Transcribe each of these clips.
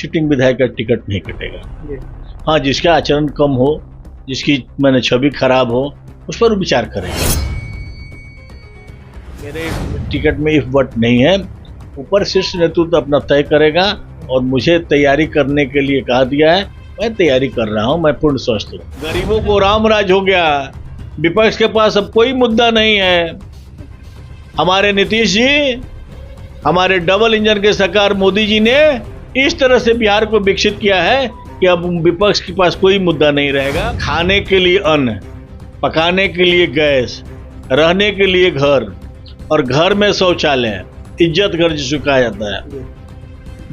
Sitting विधायक का ticket नहीं कटेगा। हाँ, जिसका आचरण कम हो, जिसकी मैंने छवि खराब हो, उस पर विचार करेंगे। मेरे टिकट में इफ बट नहीं है, ऊपर शीर्ष नेतृत्व अपना तय करेगा और मुझे तैयारी करने के लिए कहा दिया है। मैं तैयारी कर रहा हूं, मैं पूर्ण स्वस्थ हूं। गरीबों को राम राज हो गया, विपक्ष के पास अब कोई मुद्दा नहीं है। हमारे नीतीश जी, हमारे डबल इंजन के सरकार मोदी जी ने इस तरह से बिहार को विकसित किया है कि अब विपक्ष के पास कोई मुद्दा नहीं रहेगा। खाने के लिए अन्न, पकाने के लिए गैस, रहने के लिए घर और घर में शौचालय, इज्जत घर जिसको कहा जाता है,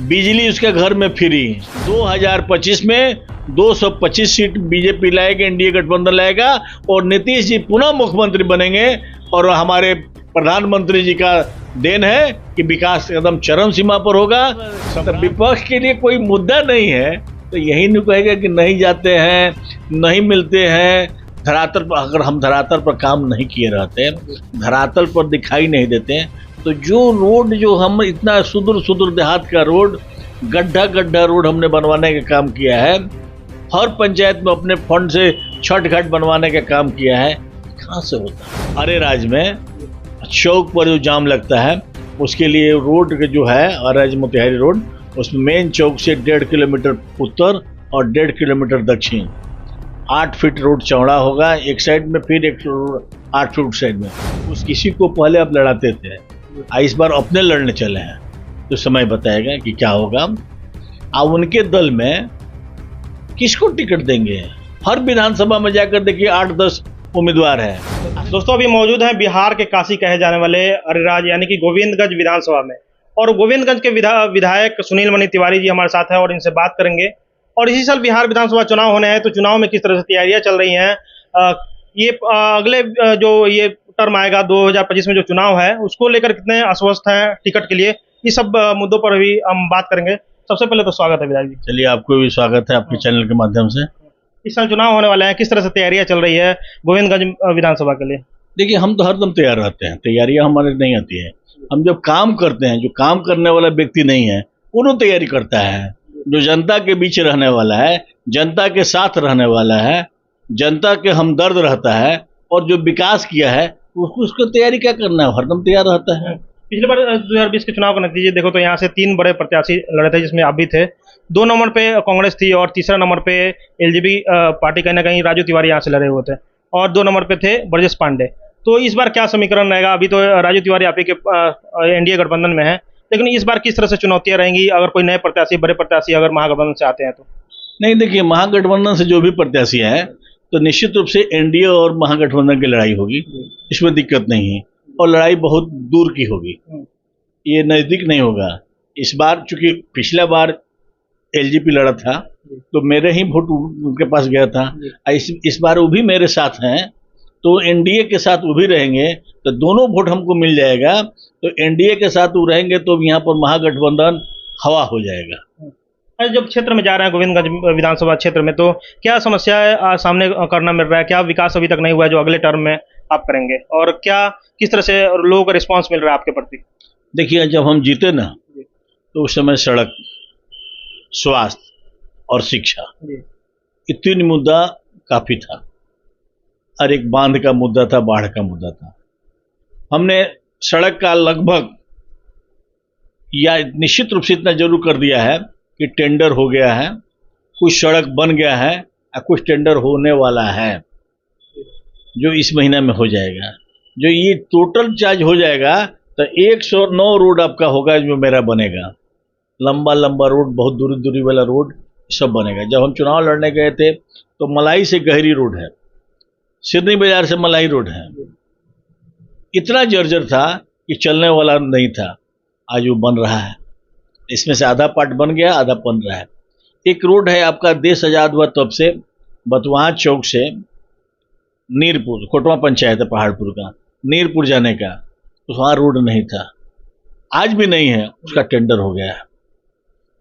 बिजली उसके घर में फ्री। 2025 में 225 सीट बीजेपी लाएगी, एनडीए गठबंधन लाएगा और नीतीश जी पुनः मुख्यमंत्री बनेंगे। और हमारे प्रधानमंत्री जी का देन है कि विकास एकदम चरम सीमा पर होगा। तो विपक्ष के लिए कोई मुद्दा नहीं है तो यही नहीं कहेगा कि नहीं जाते हैं, नहीं मिलते हैं। धरातल पर, अगर हम धरातल पर काम नहीं किए रहते, धरातल पर दिखाई नहीं देते, तो जो रोड, जो हम इतना सुदूर देहात का रोड, गड्ढा रोड हमने बनवाने का काम किया है, हर पंचायत में अपने फंड से छठ घाट बनवाने का काम किया है, कहाँ से होता है? अरे राज्य में चौक पर जो जाम लगता है उसके लिए रोड जो है अरज मोतिहारी रोड, उसमें मेन चौक से 1.5 किलोमीटर उत्तर और 1.5 किलोमीटर दक्षिण 8 फीट रोड चौड़ा होगा एक साइड में, फिर एक 8 फीट साइड में। उस किसी को पहले आप लड़ाते थे, इस बार अपने लड़ने चले हैं, तो समय बताएगा कि क्या होगा। अब उनके दल में किसको टिकट देंगे? हर विधानसभा में जाकर देखिए 8-10 उम्मीदवार है। दोस्तों, अभी मौजूद हैं बिहार के काशी कहे जाने वाले अरेराज यानी कि गोविंदगंज विधानसभा में, और गोविंदगंज के विधायक सुनील मणि तिवारी जी हमारे साथ हैं और इनसे बात करेंगे। और इसी साल बिहार विधानसभा चुनाव होने हैं, तो चुनाव में किस तरह से तैयारियां चल रही हैं, ये अगले जो ये टर्म आएगा 2025 में जो चुनाव है उसको लेकर कितने आश्वस्त हैं टिकट के लिए, ये सब मुद्दों पर भी हम बात करेंगे। सबसे पहले तो स्वागत है विधायक जी। चलिए, आपको भी स्वागत है आपके चैनल के माध्यम से। इस साल चुनाव होने वाले हैं, किस तरह से तैयारियां चल रही है गोविंदगंज विधानसभा के लिए? देखिए, हम तो हरदम तैयार रहते हैं, तैयारियां हमारे नहीं आती है। हम जब काम करते हैं, जो काम करने वाला व्यक्ति नहीं है वो तैयारी करता है। जो जनता के बीच रहने वाला है, जनता के साथ रहने वाला है, जनता के हमदर्द रहता है और जो विकास किया है उसको तैयारी क्या करना है, हरदम तैयार रहता है। पिछले बार 2020 के चुनाव का नतीजे देखो तो यहाँ से 3 बड़े प्रत्याशी लड़े थे, जिसमें आप भी थे। 2 नंबर पे कांग्रेस थी और तीसरा नंबर पे एलजेपी पार्टी कहीं ना कहीं राजू तिवारी यहाँ से लड़े हुए थे, और 2 नंबर पे थे ब्रजेश पांडे। तो इस बार क्या समीकरण रहेगा? अभी तो राजू तिवारी आप ही के एनडीए गठबंधन में है, लेकिन इस बार किस तरह से चुनौतियां रहेंगी अगर कोई नए प्रत्याशी, बड़े प्रत्याशी अगर महागठबंधन से आते हैं तो? नहीं, देखिए, महागठबंधन से जो भी प्रत्याशी है तो निश्चित रूप से एनडीए और महागठबंधन की लड़ाई होगी, इसमें दिक्कत नहीं है, और लड़ाई बहुत दूर की होगी, ये नजदीक नहीं होगा। इस बार चूंकि पिछला बार एलजेपी लड़ा था तो मेरे ही वोट उनके पास गया था, इस बार वो भी मेरे साथ हैं, तो एनडीए के साथ वो भी रहेंगे, तो दोनों वोट हमको मिल जाएगा। तो एनडीए के साथ वो रहेंगे तो यहाँ पर महागठबंधन हवा हो जाएगा। जब क्षेत्र में जा रहे हैं गोविंदगंज विधानसभा क्षेत्र में, तो क्या समस्या सामने करना मिल रहा है? क्या विकास अभी तक नहीं हुआ है जो अगले टर्म में आप करेंगे, और क्या किस तरह से लोगों का रिस्पांस मिल रहा है आपके प्रति? देखिए, जब हम जीते ना तो उस समय सड़क, स्वास्थ्य और शिक्षा, ये 3 मुद्दा काफी था, और एक बांध का मुद्दा था, बाढ़ का मुद्दा था। हमने सड़क का लगभग या निश्चित रूप से इतना जरूर कर दिया है कि टेंडर हो गया है, कुछ सड़क बन गया है और कुछ टेंडर होने वाला है जो इस महीना में हो जाएगा। जो ये टोटल चार्ज हो जाएगा तो 109 रोड आपका होगा जो मेरा बनेगा। लंबा रोड, बहुत दूरी वाला रोड सब बनेगा। जब हम चुनाव लड़ने गए थे तो मलाई से गहरी रोड है, सिरनी बाजार से मलाई रोड है, इतना जर्जर था कि चलने वाला नहीं था। आज वो बन रहा है, इसमें से आधा पार्ट बन गया, आधा बन रहा है। एक रोड है आपका देश आजाद हुआ तब से बतवाहा चौक से नीरपुर, कोटवा पंचायत है पहाड़पुर का, नीरपुर जाने का, तो वहाँ रोड नहीं था, आज भी नहीं है, उसका टेंडर हो गया है।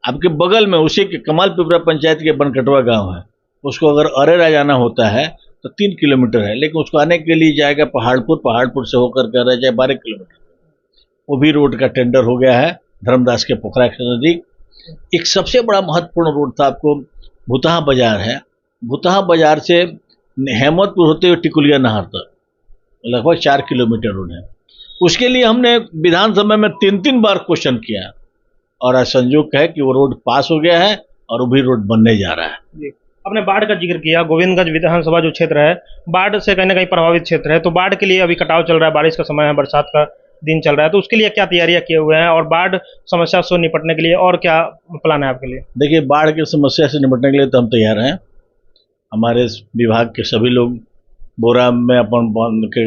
आपके बगल में उसी के कमाल पिपरा पंचायत के बनकटवा गांव है, उसको अगर अरेरा जाना होता है तो 3 किलोमीटर है, लेकिन उसको आने के लिए जाएगा पहाड़पुर, पहाड़पुर से होकर के रह जाए 12 किलोमीटर। वो भी रोड का टेंडर हो गया है धर्मदास के पोखरा के नजदीक। एक सबसे बड़ा महत्वपूर्ण रोड था, आपको भुतहा बाजार है, भुतहा बाजार से हेमतपुर होते हुए टिकुलिया नहर तक लगभग 4 किलोमीटर रोड है। उसके लिए हमने विधानसभा में 3 बार क्वेश्चन किया और आज संयोग है कि वो रोड पास हो गया है और वो भी रोड बनने जा रहा है। आपने बाढ़ का जिक्र किया, गोविंदगंज विधानसभा जो क्षेत्र है बाढ़ से कहीं ना कहीं प्रभावित क्षेत्र है, तो बाढ़ के लिए अभी कटाव चल रहा है, बारिश का समय है, बरसात का दिन चल रहा है, तो उसके लिए क्या तैयारियां किए हुए हैं और बाढ़ समस्या से निपटने के लिए और क्या प्लान है आपके लिए? देखिए, बाढ़ की समस्या से निपटने के लिए तो हम तैयार हैं। हमारे विभाग के सभी लोग बोरा में अपन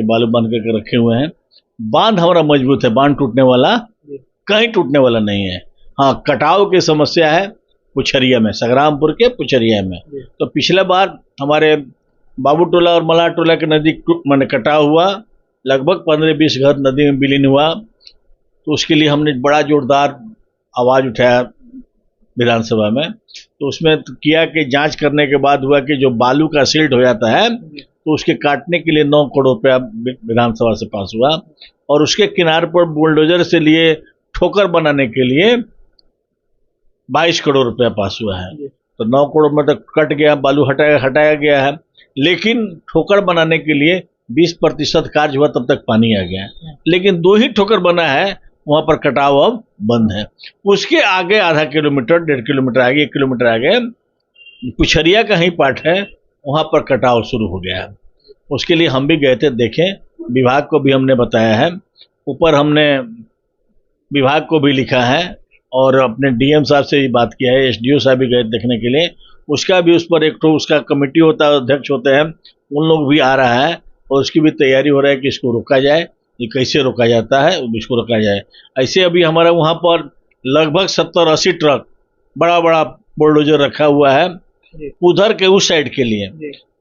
बालू बांध करके रखे हुए हैं। बांध हमारा मजबूत है, बांध टूटने वाला कहीं टूटने वाला नहीं है। हाँ, कटाव की समस्या है पुछरिया में, संग्रामपुर के पुछरिया में। तो पिछले बार हमारे बाबू टोला और मल्हार टोला के नजदीक मैंने कटाव हुआ, लगभग 15-20 घर नदी में विलीन हुआ। तो उसके लिए हमने बड़ा जोरदार आवाज उठाया विधानसभा में। तो उसमें किया कि जांच करने के बाद हुआ कि जो बालू का सिल्ट हो जाता है तो उसके काटने के लिए 9 करोड़ रुपया विधानसभा से पास हुआ, और उसके किनारे पर बुलडोजर से लिए ठोकर बनाने के लिए 22 करोड़ रुपया पास हुआ है। तो 9 करोड़ में तो कट गया, बालू हटाया गया है, लेकिन ठोकर बनाने के लिए 20% कार्य हुआ, तब तक पानी आ गया। लेकिन 2 ही ठोकर बना है, वहां पर कटाव अब बंद है। उसके आगे आधा किलोमीटर 1.5 किलोमीटर आगे 1 किलोमीटर आगे पुछरिया का ही पार्ट है, वहां पर कटाव शुरू हो गया है। उसके लिए हम भी गए थे, देखें, विभाग को भी हमने बताया है, ऊपर हमने विभाग को भी लिखा है और अपने डीएम साहब से भी बात किया है, एसडीओ साहब भी गए देखने के लिए। उसका भी उस पर एक तो उसका कमेटी होता है, अध्यक्ष होते हैं, उन लोग भी आ रहा है और उसकी भी तैयारी हो रहा है कि इसको रोका जाए, ये कैसे रोका जाता है, इसको रोका जाए। ऐसे अभी हमारा वहाँ पर लगभग 70-80 ट्रक बड़ा बड़ा बुलडोजर रखा हुआ है उधर के उस साइड के लिए।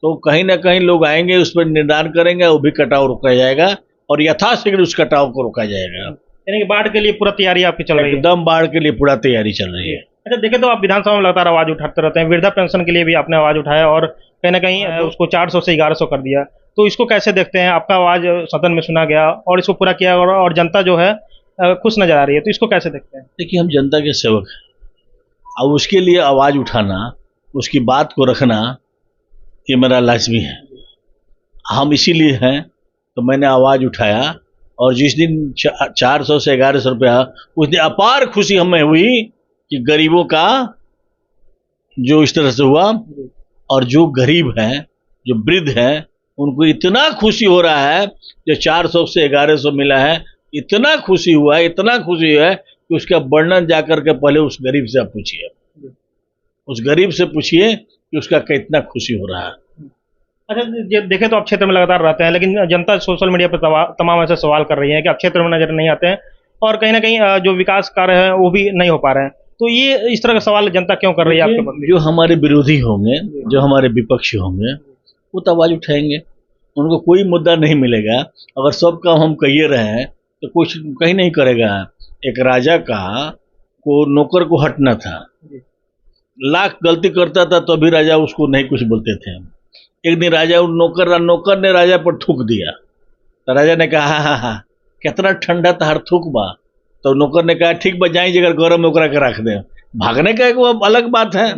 तो कहीं ना कहीं लोग आएंगे, उस पर निदान करेंगे, वो भी कटाव रोका जाएगा और यथाशीघ्र उस कटाव को रोका जाएगा। यानी कि बाढ़ के लिए पूरा तैयारी आपकी चल रही है? एकदम बाढ़ के लिए पूरा तैयारी चल रही है। अच्छा, देखें तो आप विधानसभा में लगातार आवाज उठाते रहते हैं, वृद्धा पेंशन के लिए भी आपने आवाज उठाया और कहीं ना कहीं उसको 400 से 1100 कर दिया, तो इसको कैसे देखते हैं? आपका आवाज सदन में सुना गया और इसको पूरा किया और जनता जो है खुश नजर आ रही है, तो इसको कैसे देखते हैं? देखिए, हम जनता के सेवक हैं और उसके लिए आवाज उठाना, उसकी बात को रखना, ये मेरा लाजमी है। हम इसीलिए हैं, तो मैंने आवाज उठाया और जिस दिन 400 से 1100 रुपया, उस दिन अपार खुशी हमें हुई कि गरीबों का जो इस तरह से हुआ, और जो गरीब हैं, जो वृद्ध हैं, उनको इतना खुशी हो रहा है, जो 400 से 1100 मिला है, इतना खुशी हुआ है, इतना खुशी है कि उसका वर्णन जाकर के पहले उस गरीब से आप पूछिए, उस गरीब से पूछिए कि उसका कितना खुशी हो रहा है। अच्छा, देखें तो आप क्षेत्र में लगातार रहते हैं, लेकिन जनता सोशल मीडिया पर तमाम ऐसे सवाल कर रही है कि आप क्षेत्र में नजर नहीं आते हैं और कहीं ना कहीं जो विकास कार्य है वो भी नहीं हो पा रहे हैं, तो ये इस तरह का सवाल जनता क्यों कर रही है आपके बदले? जो हमारे विरोधी होंगे, जो हमारे विपक्षी होंगे, वो तो आवाज उठाएंगे, उनको कोई मुद्दा नहीं मिलेगा। अगर सब काम हम कहिए रहे हैं तो कुछ कहीं नहीं करेगा। एक राजा का को नौकर को हटना था, लाख गलती करता था तो भी राजा उसको नहीं कुछ बोलते थे। एक दिन राजा नौकर ने राजा पर थूक दिया, तो राजा ने कहा, हाँ, कितना ठंडा तहार थूक बा। तो नौकर ने कहा, ठीक बा, जाई जगह गरम नौकरा के रख दे। भागने का एक वो अलग बात है,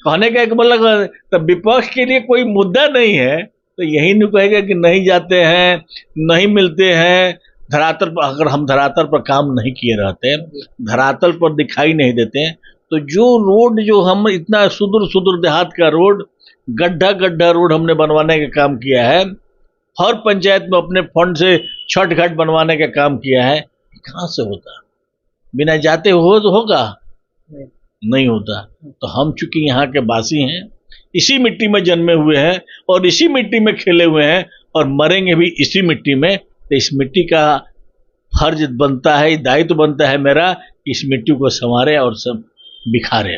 कहने का एक अलग। तो विपक्ष के लिए कोई मुद्दा नहीं है तो यही नहीं कहेगा कि नहीं जाते हैं, नहीं मिलते हैं धरातल पर। अगर हम धरातल पर काम नहीं किए रहते, धरातल पर दिखाई नहीं देते, तो जो रोड जो हम इतना सुदूर देहात का रोड, गड्ढा रोड हमने बनवाने का काम किया है, हर पंचायत में अपने फंड से छठ घाट बनवाने का काम किया है, कहाँ से होता? बिना जाते हो तो होगा? नहीं होता। तो हम चूंकि यहाँ के वासी हैं, इसी मिट्टी में जन्मे हुए हैं और इसी मिट्टी में खेले हुए हैं और मरेंगे भी इसी मिट्टी में, तो इस मिट्टी का फर्ज बनता है, दायित्व बनता है मेरा, इस मिट्टी को संवारे और सब बिखारे।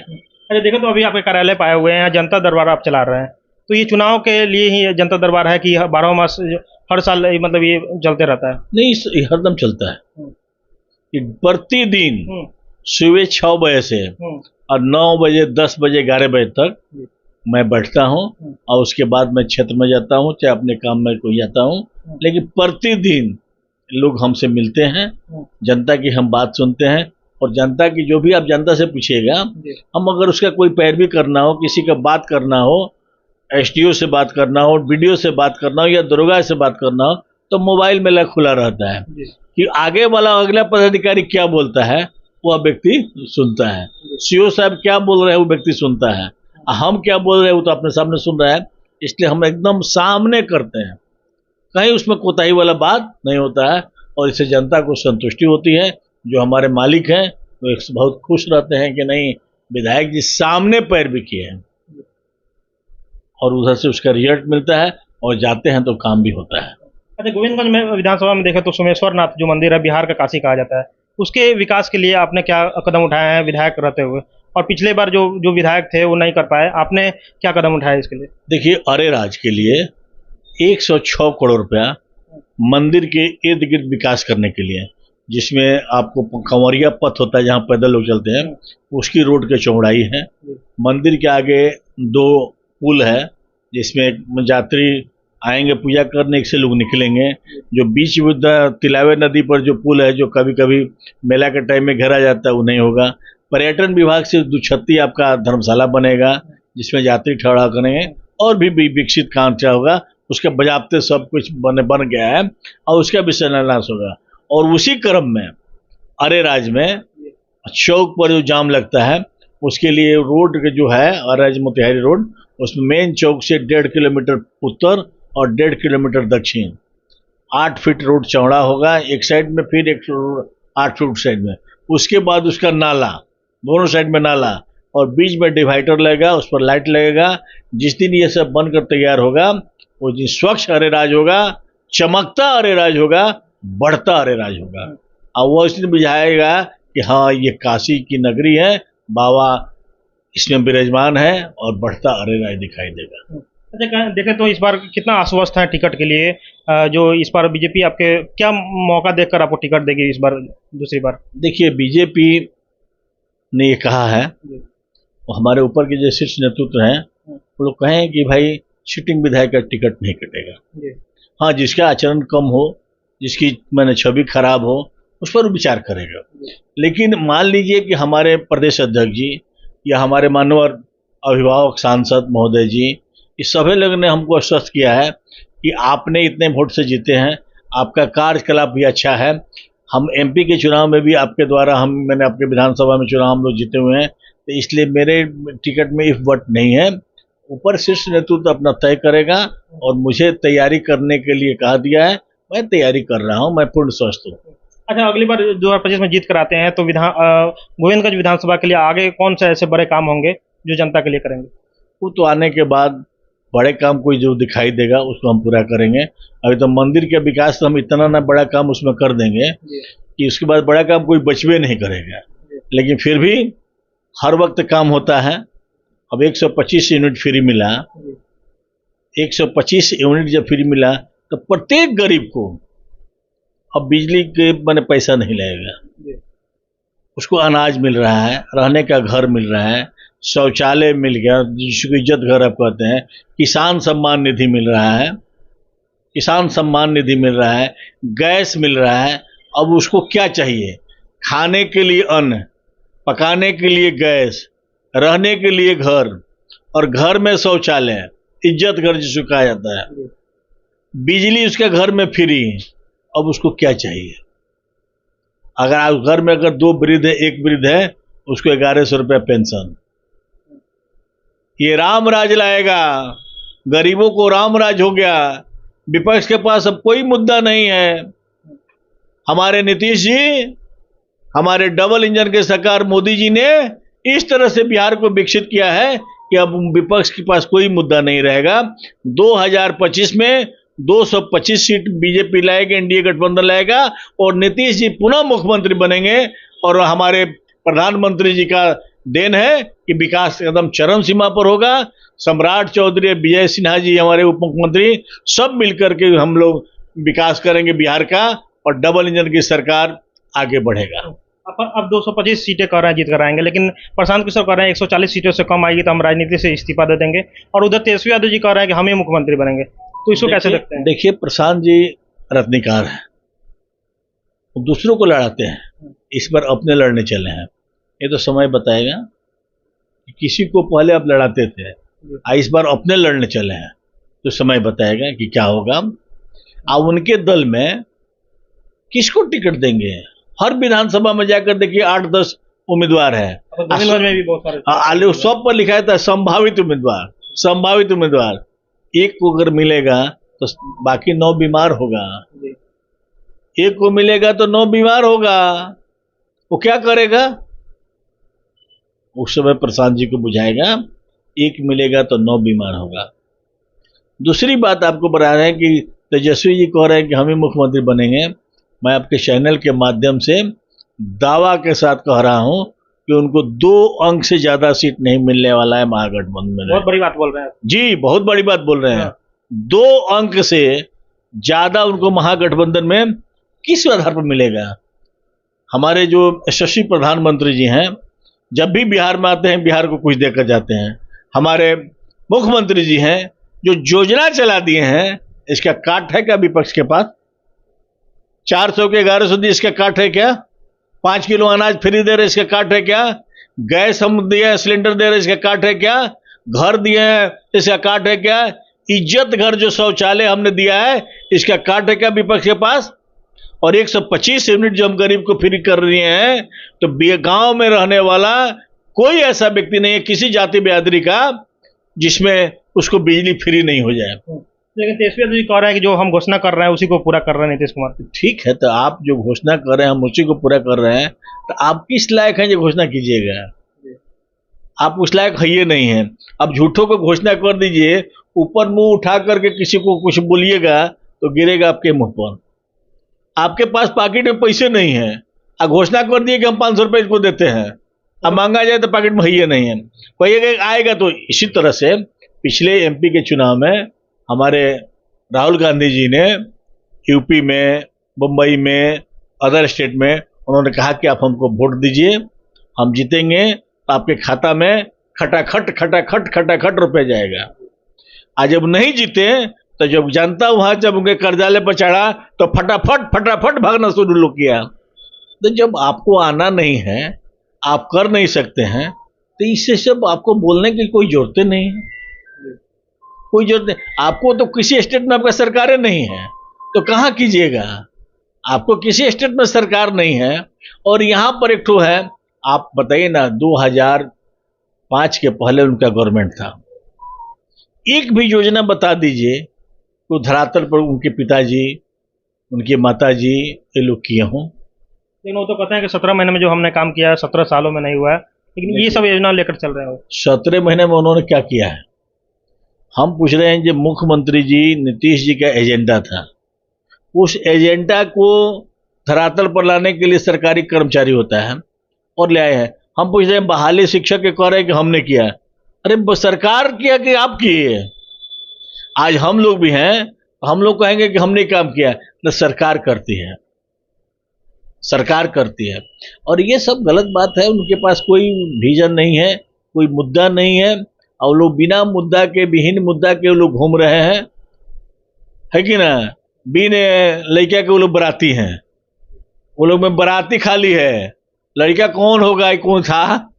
अरे देखो, तो अभी आपके कार्यालय पाए हुए हैं, जनता दरबार आप चला रहे हैं, तो ये चुनाव के लिए ही जनता दरबार है कि 12 मास हर साल मतलब ये चलते रहता है? नहीं, हरदम चलता है। प्रतिदिन सुबह 6 बजे से और 9 बजे, 10 बजे, 11 बजे तक मैं बैठता हूँ और उसके बाद मैं क्षेत्र में जाता हूँ, चाहे अपने काम में कोई जाता हूँ, लेकिन प्रतिदिन लोग हमसे मिलते हैं, जनता की हम बात सुनते हैं और जनता की जो भी आप जनता से पूछिएगा, हम अगर उसका कोई पैरवी करना हो, किसी का बात करना हो, एसडीओ से बात करना हो, बीडीओ से बात करना हो या दरोगा से बात करना हो, तो मोबाइल मेला खुला रहता है कि आगे वाला अगला पदाधिकारी क्या बोलता है वह व्यक्ति सुनता है, सीओ साहब क्या बोल रहे हैं वो व्यक्ति सुनता है, हम क्या बोल रहे हैं वो तो अपने सामने सुन रहा है। इसलिए हम एकदम सामने करते हैं, कहीं उसमें कोताही वाला बात नहीं होता है और इससे जनता को संतुष्टि होती है। जो हमारे मालिक हैं वो एक बहुत खुश रहते हैं कि नहीं, विधायक जी सामने पैरवी किए हैं और उधर से उसका रिजल्ट मिलता है और जाते हैं तो काम भी होता है। अच्छा, गोविंदगंज में विधानसभा में देखें तो सोमेश्वर नाथ जो मंदिर है बिहार का काशी कहा जाता है, उसके विकास के लिए आपने क्या कदम उठाए हैं विधायक रहते हुए, और पिछले बार जो जो विधायक थे वो नहीं कर पाए, आपने क्या कदम उठाए इसके लिए? देखिए, अरे राज के लिए 106 करोड़ रुपया मंदिर के इर्द गिर्द विकास करने के लिए, जिसमें आपको कंवरिया पथ होता है जहाँ पैदल लोग चलते हैं, उसकी रोड की चौड़ाई है। मंदिर के आगे 2 पुल है जिसमें यात्री आएंगे पूजा करने, एक से लोग निकलेंगे। जो बीच में तिलावे नदी पर जो पुल है जो कभी कभी मेला के टाइम में घेरा जाता है वो नहीं होगा। पर्यटन विभाग से दुछत्ती आपका धर्मशाला बनेगा जिसमें यात्री ठहरा करेंगे और भी विकसित काम होगा, उसके बजाबते सब कुछ बन गया है और उसका भी शिलान्यास होगा। और उसी क्रम में अरे राज में चौक पर जो जाम लगता है उसके लिए रोड के जो है अरे मोतिहारी रोड, उसमें मेन चौक से 1.5 किलोमीटर उत्तर और 1.5 किलोमीटर दक्षिण 8 फीट रोड चौड़ा होगा एक साइड में, फिर एक 8 फीट साइड में, उसके बाद उसका नाला, दोनों साइड में नाला और बीच में डिवाइडर लगेगा, उस पर लाइट लगेगा। जिस दिन ये सब बनकर तैयार होगा उस दिन स्वच्छ अरे राज होगा, चमकता अरे राज होगा, बढ़ता अरे राज होगा और वो इस दिन बुझाएगा कि हाँ ये काशी की नगरी है, बाबा इसमें विराजमान है और बढ़ता अरे राज दिखाई देगा। अच्छा, देखें तो इस बार कितना आश्वस्त है टिकट के लिए, जो इस बार बीजेपी आपके क्या मौका देखकर आपको टिकट देगी इस बार दूसरी बार? देखिए, बीजेपी ने ये कहा है, हमारे ऊपर के जो शीर्ष नेतृत्व हैं वो लोग कहें कि भाई सिटिंग विधायक का टिकट नहीं कटेगा। हाँ, जिसका आचरण कम हो, जिसकी मैंने छवि खराब हो, उस पर विचार करेगा। लेकिन मान लीजिए कि हमारे प्रदेश अध्यक्ष जी या हमारे माननीय अभिभावक सांसद महोदय जी, इस सभी लोगों ने हमको आश्वस्त किया है कि आपने इतने वोट से जीते हैं, आपका कार्यकलाप भी अच्छा है, हम एमपी के चुनाव में भी आपके द्वारा मैंने आपके विधानसभा में चुनाव हम लोग जीते हुए हैं, तो इसलिए मेरे टिकट में इफ वट नहीं है। ऊपर शीर्ष नेतृत्व अपना तय करेगा और मुझे तैयारी करने के लिए कहा दिया है, मैं तैयारी कर रहा हूं, मैं पूर्ण स्वस्थ हूँ। अच्छा, अगली बार 2025 में जीत कर आते हैं तो गोविंदगंज विधानसभा के लिए आगे कौन से ऐसे बड़े काम होंगे जो जनता के लिए करेंगे? वो तो आने के बाद बड़े काम कोई जो दिखाई देगा उसको हम पूरा करेंगे। अभी तो मंदिर के विकास तो हम इतना ना बड़ा काम उसमें कर देंगे कि उसके बाद बड़ा काम कोई बचवे नहीं करेगा, लेकिन फिर भी हर वक्त काम होता है। अब 125 यूनिट फ्री मिला, 125 यूनिट जब फ्री मिला तो प्रत्येक गरीब को अब बिजली के मैंने पैसा नहीं लगेगा, उसको अनाज मिल रहा है, रहने का घर मिल रहा है, शौचालय मिल गया जिसको इज्जत घर आप कहते हैं, किसान सम्मान निधि मिल रहा है, किसान सम्मान निधि मिल रहा है, गैस मिल रहा है। अब उसको क्या चाहिए? खाने के लिए अन्न, पकाने के लिए गैस, रहने के लिए घर और घर में शौचालय, इज्जत घर जिसको कहा जाता है, बिजली उसके घर में फ्री। अब उसको क्या चाहिए? अगर आप घर में अगर 2 वृद्ध है, 1 वृद्ध है, उसको 1100 रुपया पेंशन। ये राम राज लाएगा, गरीबों को राम राज हो गया, विपक्ष के पास अब कोई मुद्दा नहीं है। हमारे नीतीश जी, हमारे डबल इंजन के सरकार मोदी जी ने इस तरह से बिहार को विकसित किया है कि अब विपक्ष के पास कोई मुद्दा नहीं रहेगा। 2025 में 225 सीट बीजेपी लाएगी, एनडीए गठबंधन लाएगा और नीतीश जी पुनः मुख्यमंत्री बनेंगे। और हमारे प्रधानमंत्री जी का देन है कि विकास एकदम चरम सीमा पर होगा। सम्राट चौधरी, विजय सिन्हा जी हमारे उप मुख्यमंत्री, सब मिलकर के हम लोग विकास करेंगे बिहार का और डबल इंजन की सरकार आगे बढ़ेगा। अब 225 सीटें कह रहे हैं जीत कर आएंगे, लेकिन प्रशांत किशोर कह रहे हैं 140 सीटों से कम आएगी तो हम राजनीति से इस्तीफा दे देंगे, और उधर तेजस्वी यादव जी कह रहे हैं कि हम ही मुख्यमंत्री बनेंगे। तो इसको कैसे देखते हैं? देखिए, प्रशांत जी रत्नीकार है, दूसरों को लड़ाते हैं, इस बार अपने लड़ने चले हैं। ये तो समय बताएगा। किसी को पहले आप लड़ाते थे, इस बार अपने लड़ने चले हैं, तो समय बताएगा कि क्या होगा। अब उनके दल में किसको टिकट देंगे? हर विधानसभा में जाकर देखिए 8-10 उम्मीदवार है। गोविंदगंज में भी बहुत सारे आलू सब पर लिखा था संभावित उम्मीदवार, संभावित उम्मीदवार। एक को अगर मिलेगा तो बाकी 9 बीमार होगा, एक को मिलेगा तो 9 बीमार होगा। वो क्या करेगा? उस समय प्रशांत जी को बुझाएगा, एक मिलेगा तो 9 बीमार होगा। दूसरी बात आपको बता रहे हैं कि तेजस्वी जी कह रहे हैं कि हम ही मुख्यमंत्री बनेंगे। मैं आपके चैनल के माध्यम से दावा के साथ कह रहा हूं कि उनको 2 अंक से ज्यादा सीट नहीं मिलने वाला है महागठबंधन में। बहुत बड़ी बात बोल रहे हैं जी, बहुत बड़ी बात बोल रहे हैं। 2 अंक से ज्यादा उनको महागठबंधन में किस आधार पर मिलेगा? हमारे जो यशस्वी प्रधानमंत्री जी हैं, जब भी बिहार में आते हैं बिहार को कुछ देकर जाते हैं। हमारे मुख्यमंत्री जी हैं, जो योजना चला दिए हैं, इसका काट है क्या विपक्ष के पास? 400 के 1100 दिए, इसका काट है क्या? 5 किलो अनाज फ्री दे रहे, इसका काट है क्या? गैस हम दिए, सिलेंडर दे रहे, इसका काट है क्या? घर दिए हैं, इसका काट है क्या? इज्जत घर जो शौचालय हमने दिया है, इसका काट है क्या विपक्ष के पास? और 125 यूनिट जो हम गरीब को फ्री कर रहे हैं, तो गांव में रहने वाला कोई ऐसा व्यक्ति नहीं है किसी जाति बिरादरी का जिसमें उसको बिजली फ्री नहीं हो जाए। लेकिन तेजस्वी यादव जी कह रहे हैं कि जो हम घोषणा कर रहे हैं उसी को पूरा कर रहे हैं नीतीश कुमार। ठीक है, तो आप जो घोषणा कर रहे हैं हम उसी को पूरा कर रहे हैं, तो आप किस लायक हैं जो घोषणा कीजिएगा? आप उस लायक है ये नहीं है। अब झूठों को घोषणा कर दीजिए, ऊपर मुंह उठा करके किसी को कुछ बोलिएगा तो गिरेगा आपके मुंह पर। आपके पास पॉकेट में पैसे नहीं है, आप घोषणा कर दिए कि हम 500 रुपये इसको देते हैं, अब मांगा जाए तो पॉकेट में है ये नहीं है, कोई आएगा। तो इसी तरह से पिछले एमपी के चुनाव में हमारे राहुल गांधी जी ने यूपी में, मुंबई में, अदर स्टेट में उन्होंने कहा कि आप हमको वोट दीजिए, हम जीतेंगे तो आपके खाता में खटाखट खटाखट खटाखट रुपए जाएगा। आज जब नहीं जीते तो जब जनता वहां जब उनके कर्जालय पर चढ़ा तो फटाफट फटाफट भागना शुरू किया। तो जब आपको आना नहीं है, आप कर नहीं सकते हैं, तो इससे सब आपको बोलने की कोई जरूरत नहीं है, कोई जरूरत नहीं। आपको तो किसी स्टेट में आपका सरकारें नहीं है तो कहाँ कीजिएगा? आपको किसी स्टेट में सरकार नहीं है। और यहाँ पर एक ठो है, आप बताइए ना, 2005 के पहले उनका गवर्नमेंट था, एक भी योजना बता दीजिए तो धरातल पर उनके पिताजी, उनके माताजी ये लोग किए हों। लेकिन वो तो कहते हैं कि 17 महीने में जो हमने काम किया है 17 सालों में नहीं हुआ है, लेकिन ये सब योजना लेकर चल रहे हो। 17 महीने में उन्होंने क्या किया है? हम पूछ रहे हैं, जो मुख्यमंत्री जी नीतीश जी का एजेंडा था, उस एजेंडा को धरातल पर लाने के लिए सरकारी कर्मचारी होता है और ले आए हैं। हम पूछ रहे हैं बहाली शिक्षक के कह रहे हैं कि हमने किया। अरे सरकार किया कि आप किए? आज हम लोग भी हैं, हम लोग कहेंगे कि हमने काम किया, न सरकार करती है, सरकार करती है। और ये सब गलत बात है। उनके पास कोई विजन नहीं है, कोई मुद्दा नहीं है, और लोग बिना मुद्दा के, विहीन मुद्दा के लोग घूम रहे हैं, है कि ना? बिन लड़का के वो लोग बराती हैं, वो लोग में बराती खाली है, लड़का कौन होगा, कौन था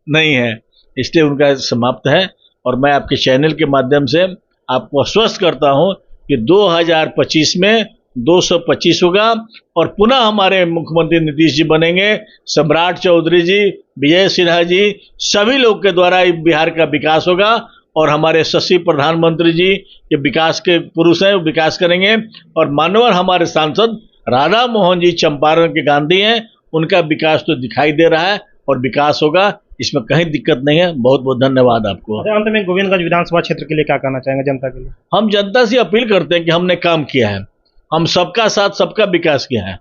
नहीं है। इसलिए उनका समाप्त है। और मैं आपके चैनल के माध्यम से आपको आश्वस्त करता हूं कि 2025 में 225 होगा और पुनः हमारे मुख्यमंत्री नीतीश जी बनेंगे। सम्राट चौधरी जी, विजय सिन्हा जी, सभी लोग के द्वारा बिहार का विकास होगा। और हमारे यशस्वी प्रधानमंत्री जी ये विकास के पुरुष हैं, वो विकास करेंगे। और मानवर हमारे सांसद राधा मोहन जी चंपारण के गांधी हैं, उनका विकास तो दिखाई दे रहा है और विकास होगा, इसमें कहीं दिक्कत नहीं है। बहुत बहुत धन्यवाद आपको। अंत में गोविंदगंज विधानसभा क्षेत्र के लिए क्या कहना चाहेंगे जनता के लिए? हम जनता से अपील करते हैं कि हमने काम किया है, हम सबका साथ सबका विकास किया है,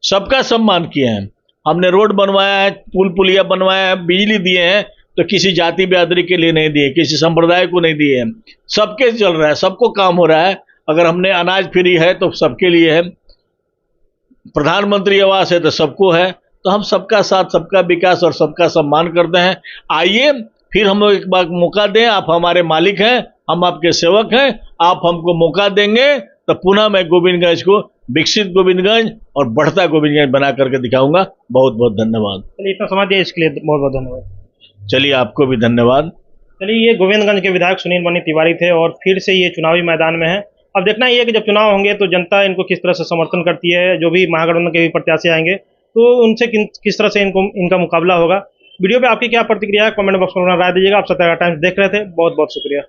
सबका सम्मान किया है। हमने रोड बनवाया है, पुल पुलिया बनवाया है, बिजली दिए हैं, तो किसी जाति बिरादरी के लिए नहीं दिए, किसी संप्रदाय को नहीं दिए हैं, सबके चल रहा है, सबको काम हो रहा है। अगर हमने अनाज फ्री है तो सबके लिए है, प्रधानमंत्री आवास है तो सबको है। तो हम सबका साथ सबका विकास और सबका सम्मान करते हैं। आइए फिर हम लोग एक बार मौका दें, आप हमारे मालिक हैं, हम आपके सेवक हैं, आप हमको मौका देंगे तो पुनः मैं गोविंदगंज को विकसित गोविंदगंज और बढ़ता गोविंदगंज बना करके दिखाऊंगा। बहुत बहुत धन्यवाद। चलिए, इतना समय दिया इसके लिए बहुत बहुत धन्यवाद। चलिए, आपको भी धन्यवाद। चलिए, ये गोविंदगंज के विधायक सुनील मणि तिवारी थे और फिर से ये चुनावी मैदान में है। अब देखना ये है कि जब चुनाव होंगे तो जनता इनको किस तरह से समर्थन करती है, जो भी महागठबंधन के भी प्रत्याशी आएंगे तो उनसे किस तरह से इनका मुकाबला होगा। वीडियो पे आपकी क्या प्रतिक्रिया है, कमेंट बॉक्स में अपना राय दीजिएगा। आप सत्याग्रह टाइम्स देख रहे थे, बहुत बहुत शुक्रिया।